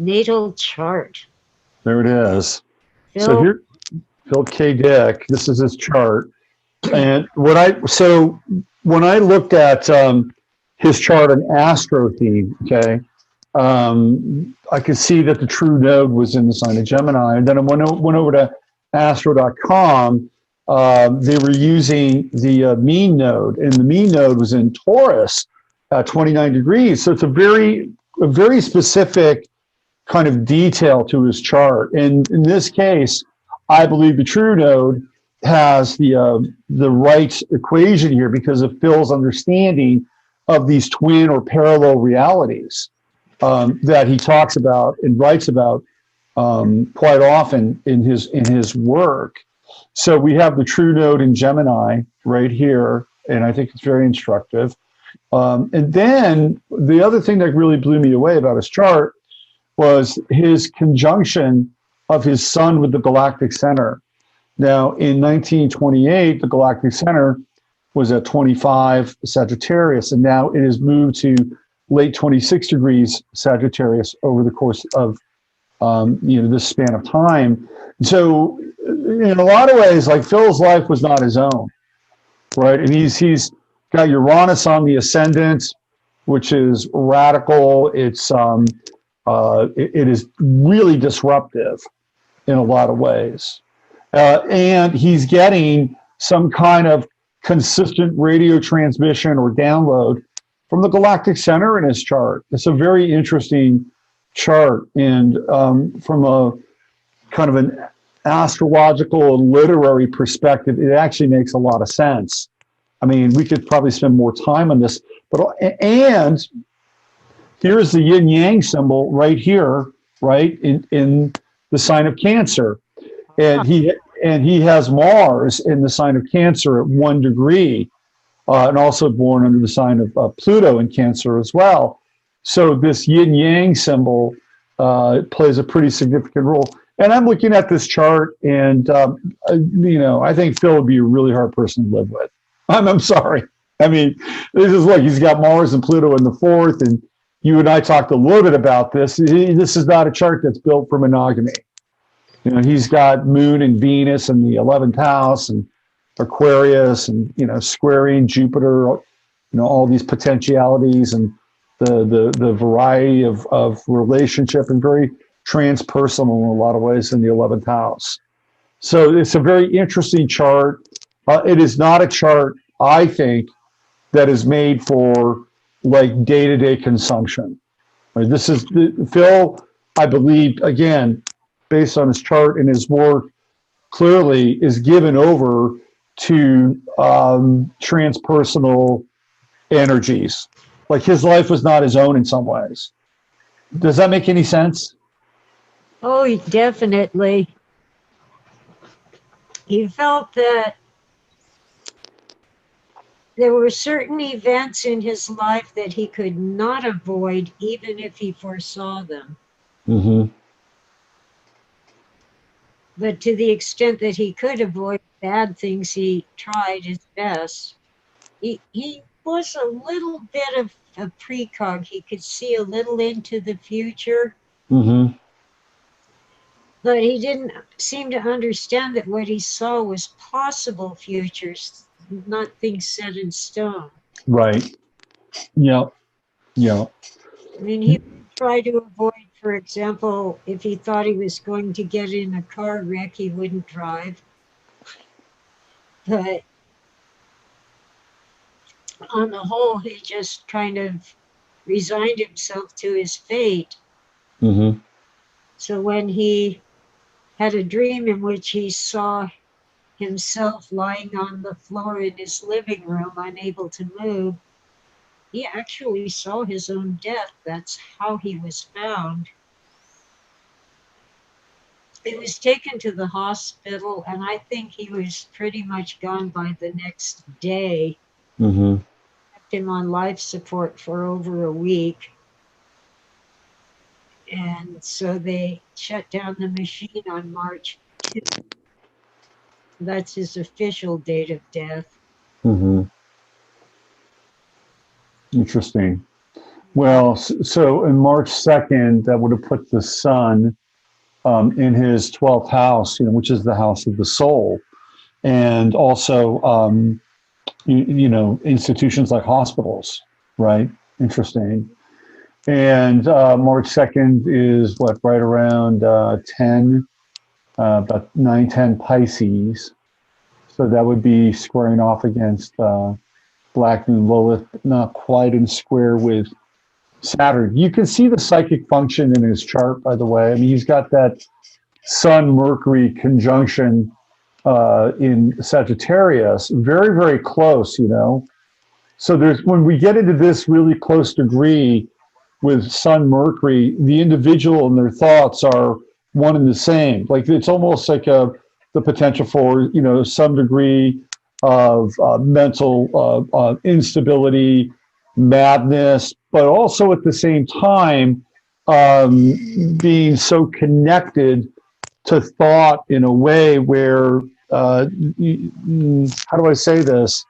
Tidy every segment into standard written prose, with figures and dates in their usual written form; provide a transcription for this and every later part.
natal chart. There it is. So Phil, here, Phillip K Dick. This is his chart. And when I looked at his chart on Astro theme, okay, I could see that the true node was in the sign of Gemini. And then I went over to astro.com. They were using the mean node, and the mean node was in Taurus at 29 degrees. So it's a very specific kind of detail to his chart. And in this case, I believe the true node has the right equation here because of Phil's understanding of these twin or parallel realities that he talks about and writes about quite often in his work. So we have the true node in Gemini right here, and I think it's very instructive. And then the other thing that really blew me away about his chart was his conjunction of his sun with the galactic center. Now, in 1928, the galactic center was at 25 Sagittarius, and now it has moved to late 26 degrees Sagittarius over the course of this span of time. So, in a lot of ways, like Phil's life was not his own, right? And he's got Uranus on the ascendant, which is radical. It's it is really disruptive in a lot of ways. And he's getting some kind of consistent radio transmission or download from the galactic center in his chart. It's a very interesting chart. And from a kind of an astrological and literary perspective, it actually makes a lot of sense. I mean, we could probably spend more time on this, and here's the yin yang symbol right here, right in the sign of Cancer. And he has Mars in the sign of Cancer at 1 degree, and also born under the sign of Pluto in Cancer as well. So this yin yang symbol plays a pretty significant role. And I'm looking at this chart, and I think Phil would be a really hard person to live with. I'm sorry. I mean, this is look. He's got Mars and Pluto in the 4th, and you and I talked a little bit about this. This is not a chart that's built for monogamy. You know, he's got Moon and Venus in the 11th house and Aquarius and, squaring Jupiter, all these potentialities and the variety of relationship and very transpersonal in a lot of ways in the 11th house. So it's a very interesting chart. It is not a chart, I think, that is made for like day-to-day consumption. Right? This is Phil, I believe, again, based on his chart and his work, clearly is given over to transpersonal energies. Like his life was not his own in some ways. Does that make any sense? oh, definitely. He felt that there were certain events in his life that he could not avoid, even if he foresaw them. Mm-hmm. But to the extent that he could avoid bad things, he tried his best. He was a little bit of a precog. He could see a little into the future. Mm-hmm. But he didn't seem to understand that what he saw was possible futures, not things set in stone. Right. Yeah. Yeah. I mean, he tried to avoid, for example, if he thought he was going to get in a car wreck, he wouldn't drive. But on the whole, he just kind of resigned himself to his fate. Mm-hmm. So when he had a dream in which he saw himself lying on the floor in his living room, unable to move, he actually saw his own death. That's how he was found. He was taken to the hospital, and I think he was pretty much gone by the next day. Mm-hmm. Kept him on life support for over a week. And so they shut down the machine on March 2nd. That's his official date of death. Mm-hmm. Interesting. Well, so in March 2nd, that would have put the sun in his 12th house, which is the house of the soul. And also, institutions like hospitals, right? Interesting. And March 2nd is what, right around 10, about 9, 10 Pisces. So that would be squaring off against Black Moon Lilith, but not quite in square with Saturn. You can see the psychic function in his chart, by the way. I mean, he's got that Sun Mercury conjunction in Sagittarius, very, very close, So when we get into this really close degree with Sun Mercury, the individual and their thoughts are one and the same. Like it's almost like the potential for some degree of mental instability, madness, but also at the same time being so connected to thought in a way where how do I say this?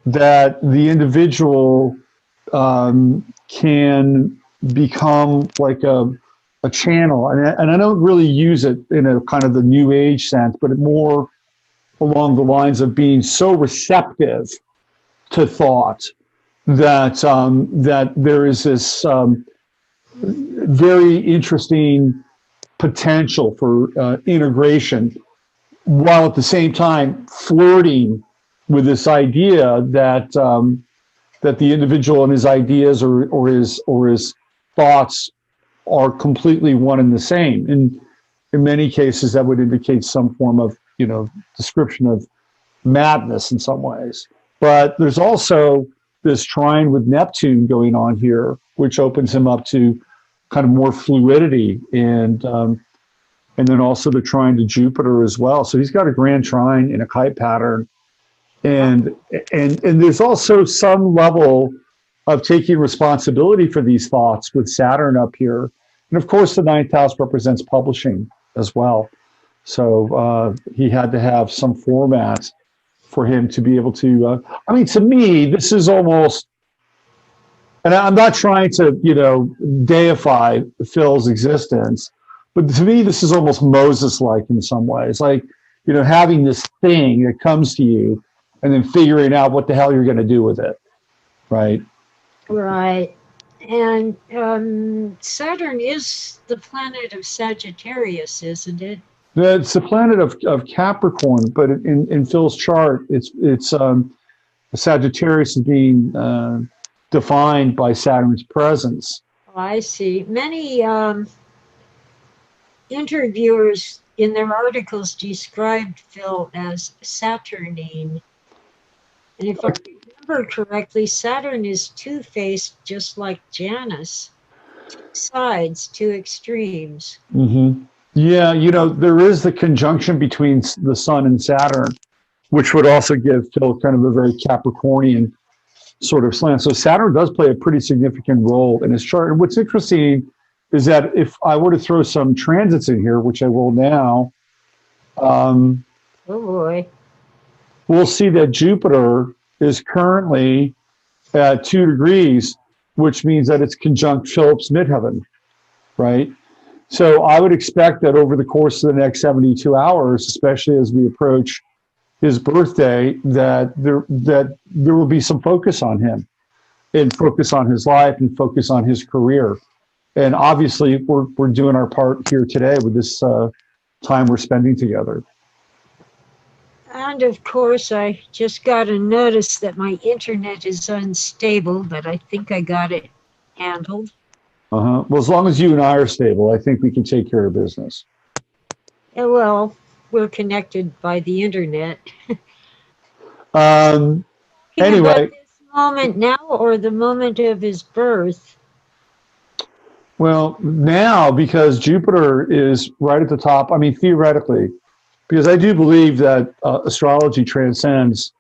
That the individual can become like a channel, and I don't really use it in a kind of the new age sense, but more along the lines of being so receptive to thought that that there is this very interesting potential for integration, while at the same time flirting with this idea that that the individual and his ideas or his thoughts are completely one and the same. And in many cases, that would indicate some form of description of madness in some ways. But there's also this trine with Neptune going on here, which opens him up to kind of more fluidity and then also the trine to Jupiter as well. So he's got a grand trine in a kite pattern. And there's also some level of taking responsibility for these thoughts with Saturn up here. And of course, the ninth house represents publishing as well. So he had to have some format for him to be able to, I mean, to me, this is almost, and I'm not trying to, deify Phil's existence, but to me, this is almost Moses-like in some ways. Like, having this thing that comes to you and then figuring out what the hell you're going to do with it, right? Right. And Saturn is the planet of Sagittarius, isn't it? It's the planet of Capricorn, but in Phil's chart, it's Sagittarius is being defined by Saturn's presence. Oh, I see. Many interviewers in their articles described Phil as Saturnine. And if I remember correctly, Saturn is two-faced, just like Janus. Two sides, two extremes. Mm-hmm. Yeah, there is the conjunction between the Sun and Saturn, which would also give Phil kind of a very Capricornian sort of slant. So Saturn does play a pretty significant role in his chart. And what's interesting is that if I were to throw some transits in here, which I will now, oh boy, we'll see that Jupiter is currently at 2 degrees, which means that it's conjunct Philip's midheaven, right? So I would expect that over the course of the next 72 hours, especially as we approach his birthday, that there will be some focus on him and focus on his life and focus on his career. And obviously, we're doing our part here today with this time we're spending together. And of course, I just got a notice that my internet is unstable, but I think I got it handled. Well, as long as you and I are stable, I think we can take care of business. Yeah, well, we're connected by the internet. Anyway, about this moment now or the moment of his birth? Well, now, because Jupiter is right at the top, I mean, theoretically, because I do believe that astrology transcends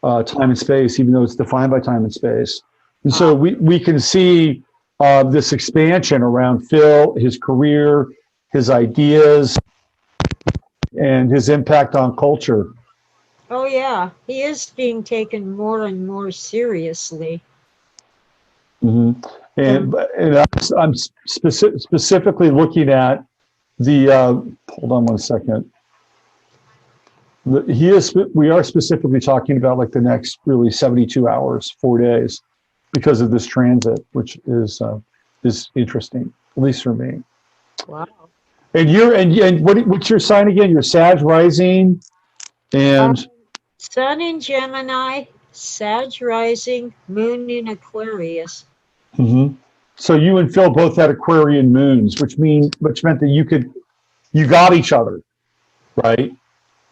time and space, even though it's defined by time and space. And so we can see this expansion around Phil, his career, his ideas, and his impact on culture. Oh, yeah. He is being taken more and more seriously. Mm-hmm. And I'm specifically looking at the, hold on one second. We are specifically talking about like the next really 72 hours, 4 days, because of this transit, which is interesting, at least for me. Wow. And what's your sign again? Your Sag rising and Sun in Gemini, Sag rising, Moon in Aquarius. mm-hmm. So you and Phil both had Aquarian moons, which meant that you got each other, right?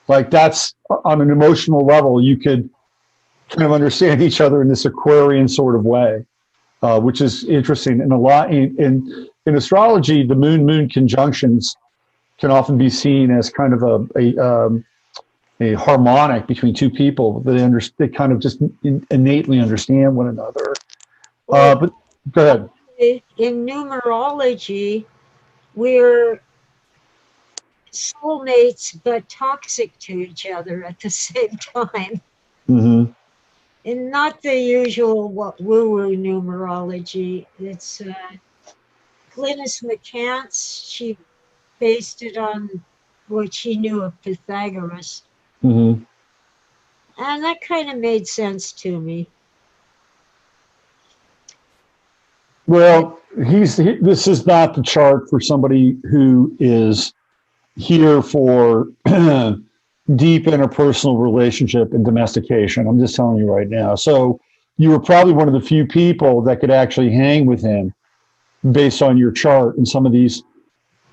Like that's on an emotional level, you could kind of understand each other in this Aquarian sort of way, which is interesting. And a lot in astrology, the moon conjunctions can often be seen as kind of a harmonic between two people. They kind of just innately understand one another. But go ahead. In numerology, we're soulmates but toxic to each other at the same time. Mm-hmm. And not the usual woo-woo numerology. It's Glynis McCants. She based it on what she knew of Pythagoras. Mm-hmm. And that kind of made sense to me. Well, this is not the chart for somebody who is here for deep interpersonal relationship and domestication. I'm just telling you right now. So you were probably one of the few people that could actually hang with him based on your chart and some of these,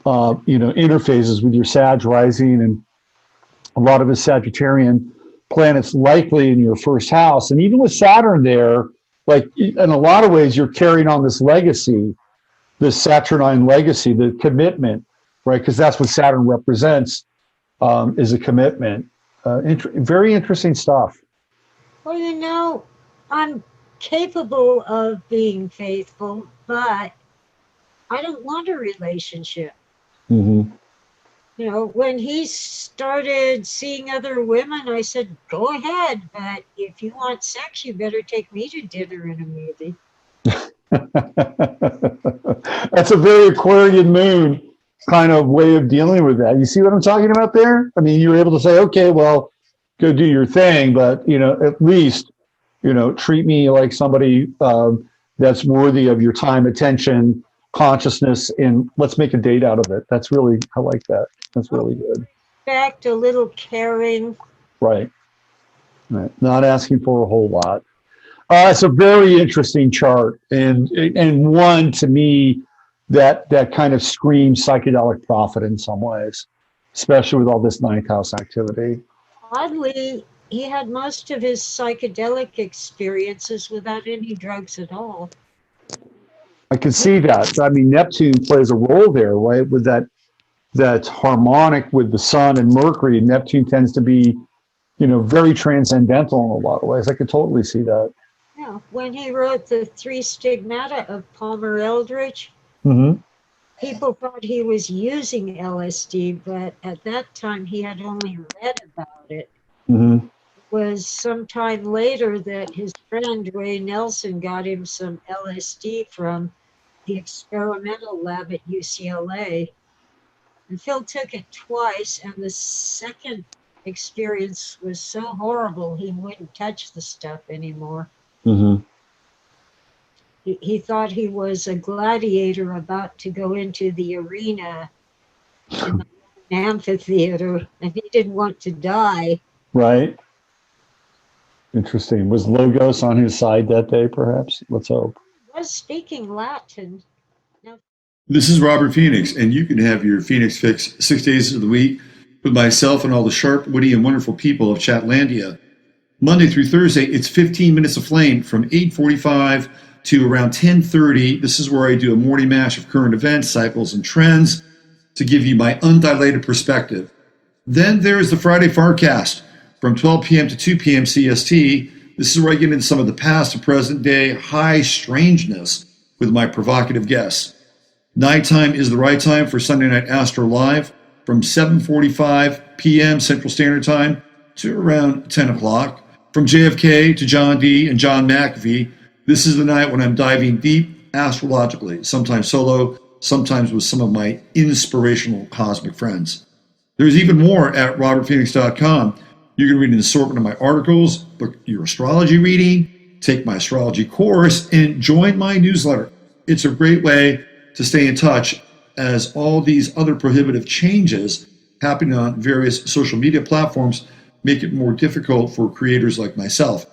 interfaces with your Sag rising and a lot of his Sagittarian planets likely in your first house. And even with Saturn there, like in a lot of ways, you're carrying on this legacy, this Saturnine legacy, the commitment, right? Because that's what Saturn represents, is a commitment. Very interesting stuff. Well, I'm capable of being faithful, but I don't want a relationship. Mm-hmm. When he started seeing other women, I said, go ahead, but if you want sex, you better take me to dinner and a movie. That's a very Aquarian moon kind of way of dealing with that. You see what I'm talking about there? I mean, you were able to say, okay, well, go do your thing, but, at least, treat me like somebody that's worthy of your time, attention, consciousness, and let's make a date out of it. I like that. That's really good. In fact, a little caring. Right. Not asking for a whole lot. It's a very interesting chart, and one to me that kind of screams psychedelic prophet in some ways, especially with all this ninth house activity. Oddly, he had most of his psychedelic experiences without any drugs at all. I can see that. I mean, Neptune plays a role there, right? With that harmonic with the Sun and Mercury. Neptune tends to be, very transcendental in a lot of ways. I could totally see that. Yeah, when he wrote the Three Stigmata of Palmer Eldritch, mm-hmm. people thought he was using LSD, but at that time he had only read about it. Mm-hmm. It was sometime later that his friend Ray Nelson got him some LSD from the experimental lab at UCLA. And Phil took it twice, and the second experience was so horrible he wouldn't touch the stuff anymore. Mm-hmm. He thought he was a gladiator about to go into the arena in the amphitheater, and he didn't want to die. Right. Interesting. Was Logos on his side that day, perhaps? Let's hope. He was speaking Latin. Now, this is Robert Phoenix, and you can have your Phoenix Fix 6 days of the week with myself and all the sharp, witty, and wonderful people of Chatlandia. Monday through Thursday, it's 15 minutes of flame from 8:45 to around 10:30. This is where I do a morning mash of current events, cycles, and trends to give you my undilated perspective. Then there is the Friday FARcast from 12 p.m. to 2 p.m. CST. This is where I get into some of the past and present day high strangeness with my provocative guests. Nighttime is the right time for Sunday Night Astro Live from 7:45 p.m. Central Standard Time to around 10 o'clock. From JFK to John D. and John McAfee, This is the night when I'm diving deep astrologically, sometimes solo, sometimes with some of my inspirational cosmic friends. There's even more at robertphoenix.com. You can read an assortment of my articles, book your astrology reading, take my astrology course, and join my newsletter. It's a great way to stay in touch as all these other prohibitive changes happening on various social media platforms make it more difficult for creators like myself.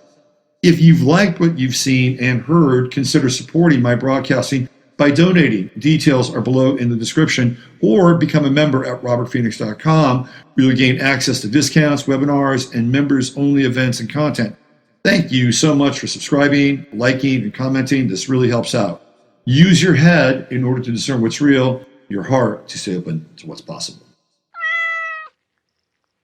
If you've liked what you've seen and heard, consider supporting my broadcasting by donating. Details are below in the description, or become a member at robertphoenix.com, where you'll gain access to discounts, webinars, and members-only events and content. Thank you so much for subscribing, liking, and commenting. This really helps out. Use your head in order to discern what's real, your heart to stay open to what's possible.